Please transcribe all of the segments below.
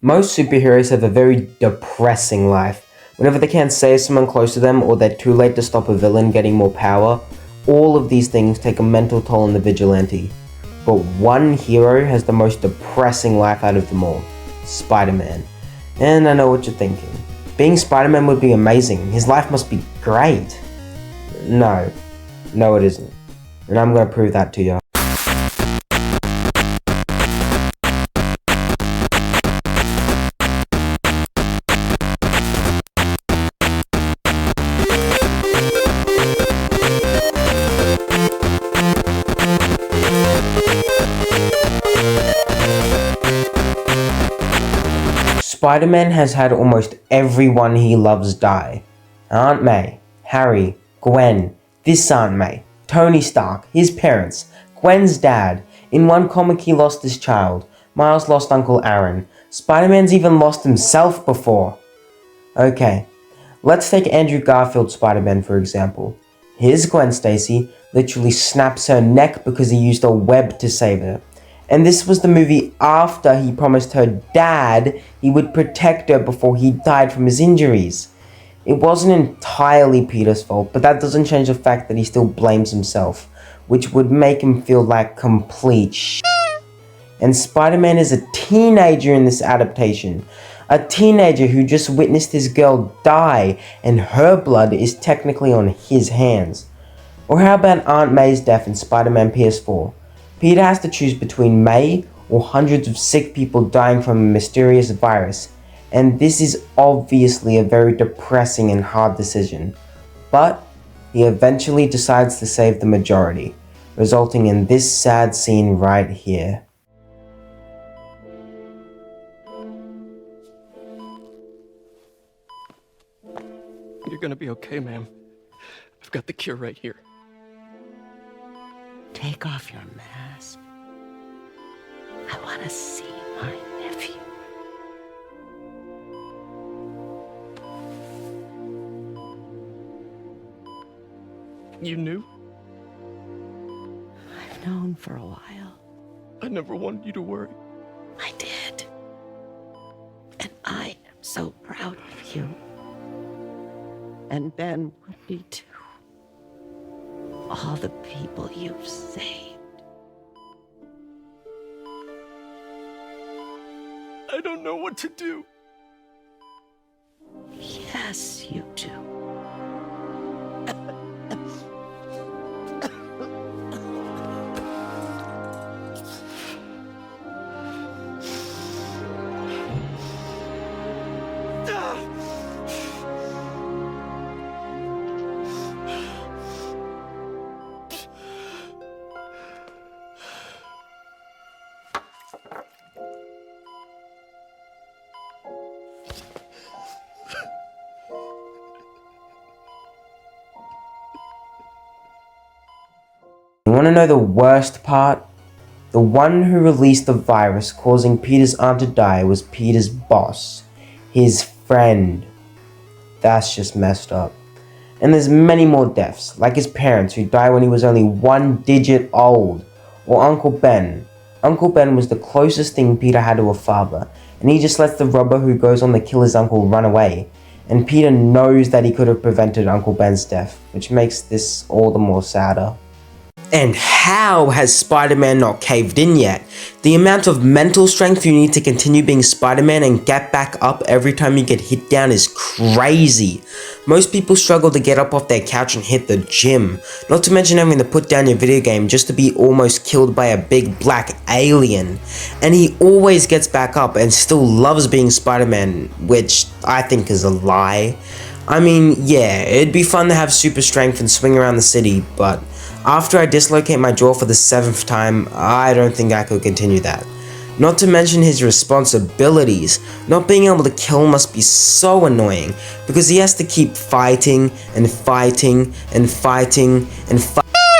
Most superheroes have a very depressing life. Whenever they can't save someone close to them or they're too late to stop a villain getting more power, all of these things take a mental toll on the vigilante. But one hero has the most depressing life out of them all, Spider-Man. And I know what you're thinking. Being Spider-Man would be amazing. His life must be great. No it isn't. And I'm gonna prove that to you. Spider-Man has had almost everyone he loves die. Aunt May, Harry, Gwen, this Aunt May, Tony Stark, his parents, Gwen's dad. In one comic he lost his child. Miles lost Uncle Aaron. Spider-Man's even lost himself before. Okay, let's take Andrew Garfield's Spider-Man for example. His Gwen Stacy literally snaps her neck because he used a web to save her. And this was the movie after he promised her dad he would protect her before he died from his injuries. It wasn't entirely Peter's fault, but that doesn't change the fact that he still blames himself, which would make him feel like complete shit. And Spider-Man is a teenager in this adaptation. A teenager who just witnessed his girl die, and her blood is technically on his hands. Or how about Aunt May's death in Spider-Man PS4? Peter has to choose between May or hundreds of sick people dying from a mysterious virus, and this is obviously a very depressing and hard decision. But he eventually decides to save the majority, resulting in this sad scene right here. You're gonna be okay, ma'am. I've got the cure right here. Take off your mask. I want to see my nephew. You knew? I've known for a while. I never wanted you to worry. I did. And I am so proud of you. And Ben would be too. All the people you've saved. I don't know what to do. Yes, you do. You want to know the worst part? The one who released the virus causing Peter's aunt to die was Peter's boss, his friend. That's just messed up. And there's many more deaths, like his parents who died when he was only 1 digit old, or Uncle Ben. Uncle Ben was the closest thing Peter had to a father, and he just lets the robber who goes on to kill his uncle run away. And Peter knows that he could have prevented Uncle Ben's death, which makes this all the more sadder. And how has Spider-Man not caved in yet? The amount of mental strength you need to continue being Spider-Man and get back up every time you get hit down is crazy. Most people struggle to get up off their couch and hit the gym, not to mention having to put down your video game just to be almost killed by a big black alien. And he always gets back up and still loves being Spider-Man, which I think is a lie. I mean, yeah, it'd be fun to have super strength and swing around the city, but after I dislocate my jaw for the 7th time, I don't think I could continue that. Not to mention his responsibilities. Not being able to kill must be so annoying, because he has to keep fighting and fighting and fighting and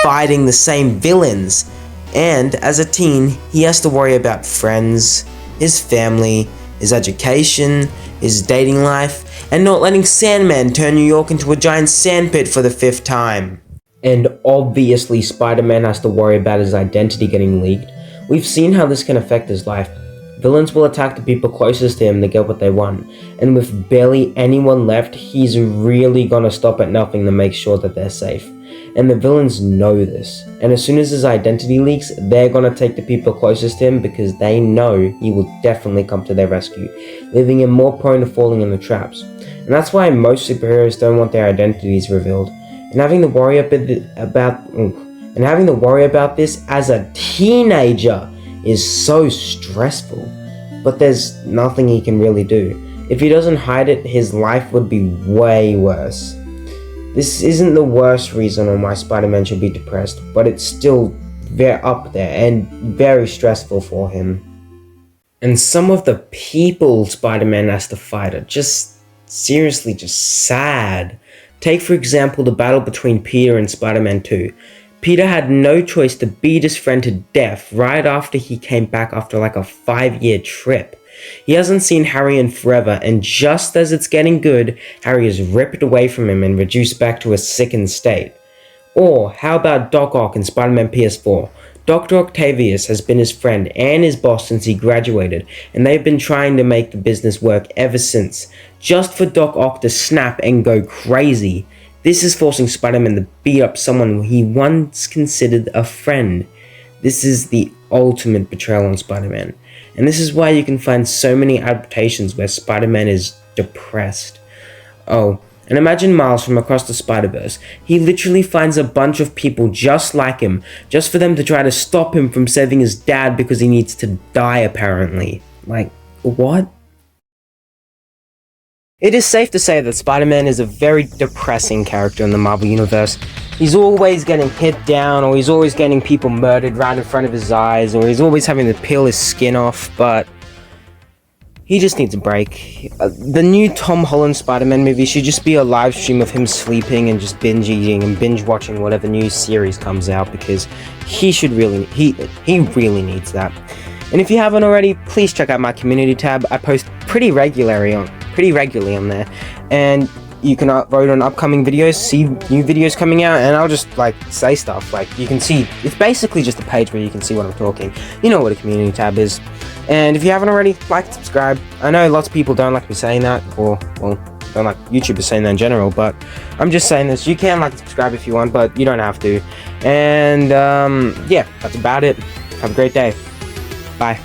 fighting the same villains. And as a teen, he has to worry about friends, his family, his education, his dating life, and not letting Sandman turn New York into a giant sandpit for the 5th time. And obviously Spider-Man has to worry about his identity getting leaked. We've seen how this can affect his life. Villains will attack the people closest to him to get what they want, and with barely anyone left, he's really gonna stop at nothing to make sure that they're safe. And the villains know this, and as soon as his identity leaks, they're gonna take the people closest to him because they know he will definitely come to their rescue, leaving him more prone to falling into traps. And that's why most superheroes don't want their identities revealed. And having to worry about this as a teenager is so stressful. But there's nothing he can really do. If he doesn't hide it, his life would be way worse. This isn't the worst reason on why Spider-Man should be depressed, but it's still very up there and very stressful for him. And some of the people Spider-Man has to fight are just seriously just sad. Take for example the battle between Peter and Spider-Man 2. Peter had no choice to beat his friend to death right after he came back after like a 5-year trip. He hasn't seen Harry in forever, and just as it's getting good, Harry is ripped away from him and reduced back to a sickened state. Or how about Doc Ock in Spider-Man PS4? Dr. Octavius has been his friend and his boss since he graduated, and they've been trying to make the business work ever since, just for Doc Ock to snap and go crazy. This is forcing Spider-Man to beat up someone he once considered a friend. This is the ultimate betrayal on Spider-Man. And this is why you can find so many adaptations where Spider-Man is depressed. Oh, and imagine Miles from Across the Spider-Verse. He literally finds a bunch of people just like him, just for them to try to stop him from saving his dad because he needs to die apparently. Like, what? It is safe to say that Spider-Man is a very depressing character in the Marvel Universe. He's always getting hit down, or he's always getting people murdered right in front of his eyes, or he's always having to peel his skin off, but he just needs a break. The new Tom Holland Spider-Man movie should just be a live stream of him sleeping and just binge eating and binge watching whatever new series comes out, because he really needs that. And if you haven't already, please check out my community tab. I post pretty regularly on there, and you can vote on upcoming videos, see new videos coming out, and I'll just say stuff. You can see, it's basically just a page where you can see what I'm talking. You know what a community tab is. And if you haven't already, subscribe. I know lots of people don't like me saying that, or don't like YouTubers saying that in general, but I'm just saying this. You can subscribe if you want, but you don't have to. And yeah, that's about it. Have a great day. Bye.